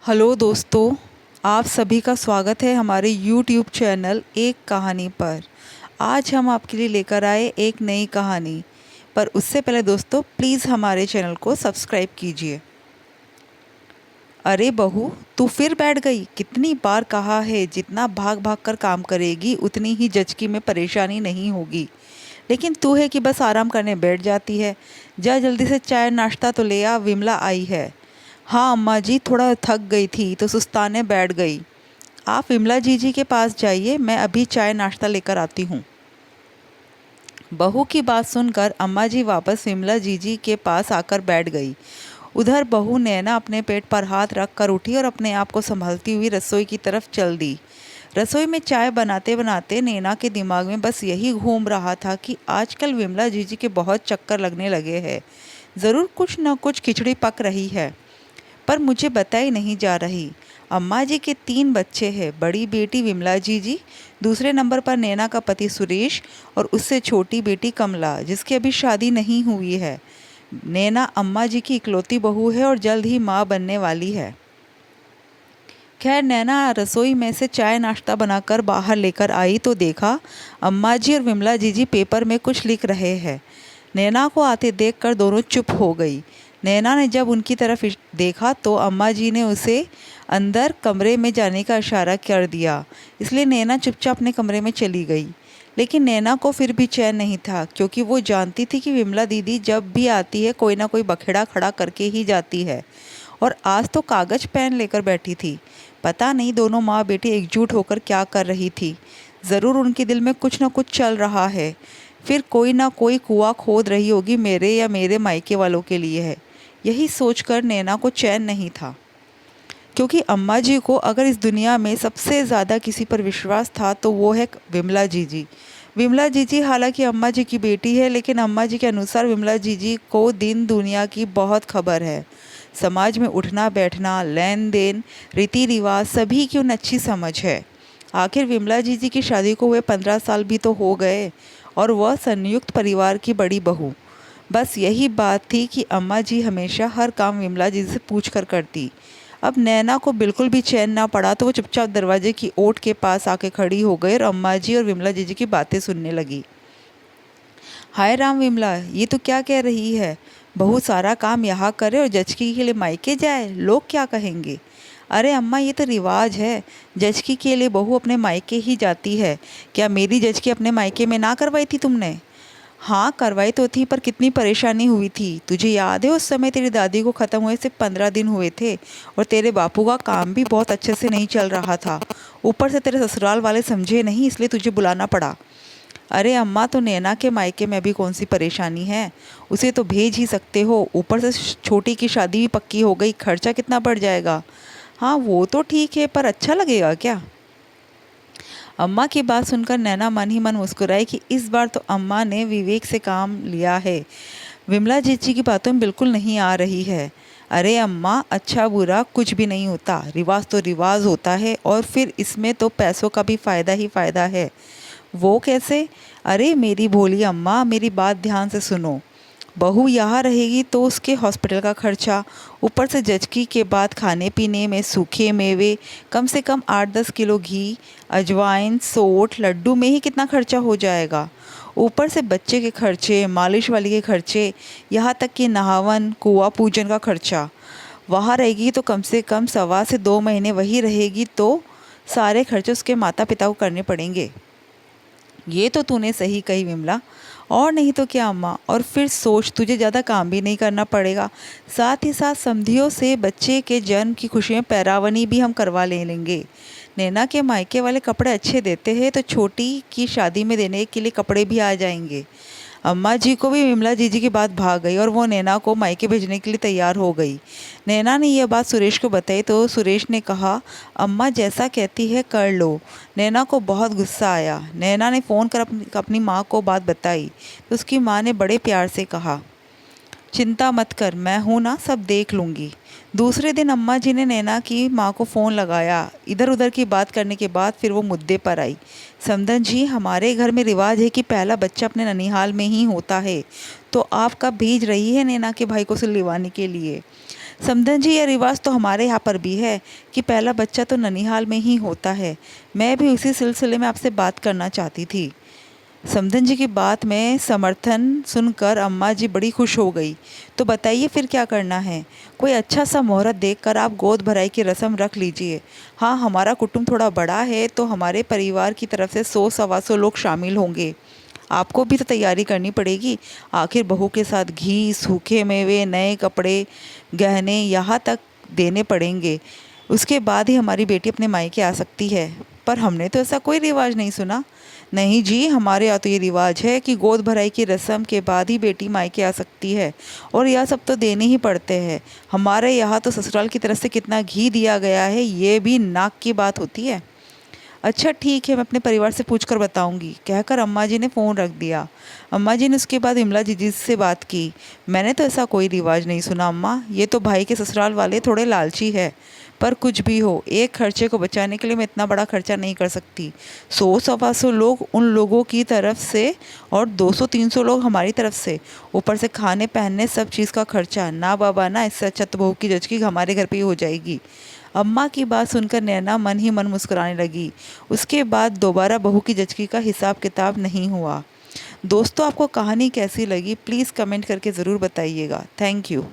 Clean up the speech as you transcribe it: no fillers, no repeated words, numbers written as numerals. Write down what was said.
Hello दोस्तों, आप सभी का स्वागत है हमारे YouTube चैनल एक कहानी पर। आज हम आपके लिए लेकर आए एक नई कहानी, पर उससे पहले दोस्तों प्लीज़ हमारे चैनल को सब्सक्राइब कीजिए। अरे बहू, तू फिर बैठ गई। कितनी बार कहा है जितना भाग भाग कर काम करेगी उतनी ही जचकी में परेशानी नहीं होगी, लेकिन तू है कि बस आराम करने बैठ जाती है। जा जल्दी से चाय नाश्ता तो ले आ, विमला आई है। हाँ अम्मा जी, थोड़ा थक गई थी तो सुस्ताने बैठ गई। आप विमला जीजी के पास जाइए, मैं अभी चाय नाश्ता लेकर आती हूँ। बहू की बात सुनकर अम्मा जी वापस विमला जीजी के पास आकर बैठ गई। उधर बहू नैना अपने पेट पर हाथ रख कर उठी और अपने आप को संभालती हुई रसोई की तरफ चल दी। रसोई में चाय बनाते बनाते नैना के दिमाग में बस यही घूम रहा था कि आजकल विमला जीजी के बहुत चक्कर लगने लगे हैं। ज़रूर कुछ न कुछ खिचड़ी पक रही है, पर मुझे बताई नहीं जा रही। अम्मा जी के 3 बच्चे हैं। बड़ी बेटी विमला जीजी, दूसरे नंबर पर नैना का पति सुरेश और उससे छोटी बेटी कमला, जिसकी अभी शादी नहीं हुई है। नैना अम्मा जी की इकलौती बहू है और जल्द ही माँ बनने वाली है। खैर, नैना रसोई में से चाय नाश्ता बनाकर बाहर लेकर आई तो देखा अम्मा जी और विमला जीजी पेपर में कुछ लिख रहे हैं। नैना को आते देखकर दोनों चुप हो गई। नैना ने जब उनकी तरफ देखा तो अम्मा जी ने उसे अंदर कमरे में जाने का इशारा कर दिया, इसलिए नैना चुपचाप अपने कमरे में चली गई। लेकिन नैना को फिर भी चैन नहीं था, क्योंकि वो जानती थी कि विमला दीदी जब भी आती है कोई ना कोई बखेड़ा खड़ा करके ही जाती है, और आज तो कागज पेन लेकर बैठी थी। पता नहीं दोनों माँ बेटी एकजुट होकर क्या कर रही थी। ज़रूर उनके दिल में कुछ न कुछ चल रहा है। फिर कोई ना कोई कुआं खोद रही होगी मेरे या मेरे मायके वालों के लिए है। यही सोचकर नैना को चैन नहीं था, क्योंकि अम्मा जी को अगर इस दुनिया में सबसे ज़्यादा किसी पर विश्वास था तो वो है विमला जीजी। विमला जीजी हालांकि अम्मा जी की बेटी है, लेकिन अम्मा जी के अनुसार विमला जीजी को दिन दुनिया की बहुत खबर है। समाज में उठना बैठना, लेन देन, रीति रिवाज सभी की उन्हें अच्छी समझ है। आखिर विमला जीजी की शादी को हुए 15 साल भी तो हो गए, और वह संयुक्त परिवार की बड़ी बहू। बस यही बात थी कि अम्मा जी हमेशा हर काम विमला जी से पूछ कर करती। अब नैना को बिल्कुल भी चैन ना पड़ा तो वो चुपचाप दरवाजे की ओट के पास आके खड़ी हो गई और अम्मा जी और विमला जीजी की बातें सुनने लगी। हाय राम विमला, ये तो क्या कह रही है? बहू सारा काम यहाँ करे और जचकी के लिए मायके जाए, लोग क्या कहेंगे? अरे अम्मा, ये तो रिवाज है। जचकी के लिए बहू अपने मायके ही जाती है। क्या मेरी जचकी अपने मायके में ना करवाई थी तुमने? हाँ करवाई तो थी, पर कितनी परेशानी हुई थी। तुझे याद है उस समय तेरी दादी को ख़त्म हुए सिर्फ 15 दिन हुए थे, और तेरे बापू का काम भी बहुत अच्छे से नहीं चल रहा था। ऊपर से तेरे ससुराल वाले समझे नहीं, इसलिए तुझे बुलाना पड़ा। अरे अम्मा, तो नैना के मायके में भी कौन सी परेशानी है? उसे तो भेज ही सकते हो। ऊपर से छोटी की शादी भी पक्की हो गई, खर्चा कितना बढ़ जाएगा। हाँ वो तो ठीक है, पर अच्छा लगेगा क्या? अम्मा की बात सुनकर नैना मन ही मन मुस्कुराई कि इस बार तो अम्मा ने विवेक से काम लिया है। विमला जीजी की बातों में बिल्कुल नहीं आ रही है। अरे अम्मा, अच्छा बुरा कुछ भी नहीं होता, रिवाज तो रिवाज होता है, और फिर इसमें तो पैसों का भी फ़ायदा ही फ़ायदा है। वो कैसे? अरे मेरी भोली अम्मा, मेरी बात ध्यान से सुनो। बहू यहाँ रहेगी तो उसके हॉस्पिटल का खर्चा, ऊपर से जचकी के बाद खाने पीने में सूखे मेवे, कम से कम 8-10 किलो घी, अजवाइन, सोंठ, लड्डू में ही कितना खर्चा हो जाएगा। ऊपर से बच्चे के खर्चे, मालिश वाली के खर्चे, यहाँ तक कि नहावन कुआं पूजन का खर्चा। वहाँ रहेगी तो कम से कम 1.25 से 2 महीने वही रहेगी, तो सारे खर्चे उसके माता पिता को करने पड़ेंगे। ये तो तूने सही कही विमला, और नहीं तो क्या अम्मा। और फिर सोच, तुझे ज़्यादा काम भी नहीं करना पड़ेगा। साथ ही साथ समधियों से बच्चे के जन्म की खुशी में पैरावनी भी हम करवा ले लेंगे। नैना के मायके वाले कपड़े अच्छे देते हैं, तो छोटी की शादी में देने के लिए कपड़े भी आ जाएंगे। अम्मा जी को भी विमला जीजी की बात भाग गई और वो नैना को मायके भेजने के लिए तैयार हो गई। नैना ने यह बात सुरेश को बताई तो सुरेश ने कहा, अम्मा जैसा कहती है कर लो। नैना को बहुत गुस्सा आया। नैना ने फ़ोन कर अपनी माँ को बात बताई तो उसकी माँ ने बड़े प्यार से कहा, चिंता मत कर, मैं हूँ ना, सब देख लूँगी। दूसरे दिन अम्मा जी ने नैना की माँ को फ़ोन लगाया। इधर उधर की बात करने के बाद फिर वो मुद्दे पर आई। समधन जी, हमारे घर में रिवाज है कि पहला बच्चा अपने ननिहाल में ही होता है, तो आप कब भेज रही है नैना के भाई को सिलवाने के लिए? समधन जी, यह रिवाज तो हमारे यहाँ पर भी है कि पहला बच्चा तो ननिहाल में ही होता है। मैं भी उसी सिलसिले में आपसे बात करना चाहती थी। समधन जी की बात में समर्थन सुनकर अम्मा जी बड़ी खुश हो गई। तो बताइए फिर क्या करना है? कोई अच्छा सा मुहूर्त देखकर आप गोद भराई की रस्म रख लीजिए। हाँ, हमारा कुटुंब थोड़ा बड़ा है तो हमारे परिवार की तरफ से 100-125 लोग शामिल होंगे। आपको भी तो तैयारी करनी पड़ेगी। आखिर बहू के साथ घी, सूखे मेवे, नए कपड़े, गहने यहाँ तक देने पड़ेंगे। उसके बाद ही हमारी बेटी अपने मायके आ सकती है। पर हमने तो ऐसा कोई रिवाज नहीं सुना। नहीं जी, हमारे यहाँ तो ये रिवाज है कि गोद भराई की रस्म के बाद ही बेटी मायके आ सकती है, और यह सब तो देने ही पड़ते हैं। हमारे यहाँ तो ससुराल की तरफ से कितना घी दिया गया है ये भी नाक की बात होती है। अच्छा ठीक है, मैं अपने परिवार से पूछकर बताऊंगी, कहकर अम्मा जी ने फ़ोन रख दिया। अम्मा जी ने उसके बाद विमला जीजी से बात की। मैंने तो ऐसा कोई रिवाज नहीं सुना अम्मा, ये तो भाई के ससुराल वाले थोड़े लालची है। पर कुछ भी हो, एक खर्चे को बचाने के लिए मैं इतना बड़ा खर्चा नहीं कर सकती। 100-125 लोग उन लोगों की तरफ से और 200-300 लोग हमारी तरफ से, ऊपर से खाने पहनने सब चीज़ का खर्चा। ना बाबा ना, इससे अच्छा तो बहू की जचकी हमारे घर पे ही हो जाएगी। अम्मा की बात सुनकर नैना मन ही मन मुस्कुराने लगी। उसके बाद दोबारा बहू की जचकी का हिसाब किताब नहीं हुआ। दोस्तों, आपको कहानी कैसी लगी प्लीज़ कमेंट करके ज़रूर बताइएगा। Thank you.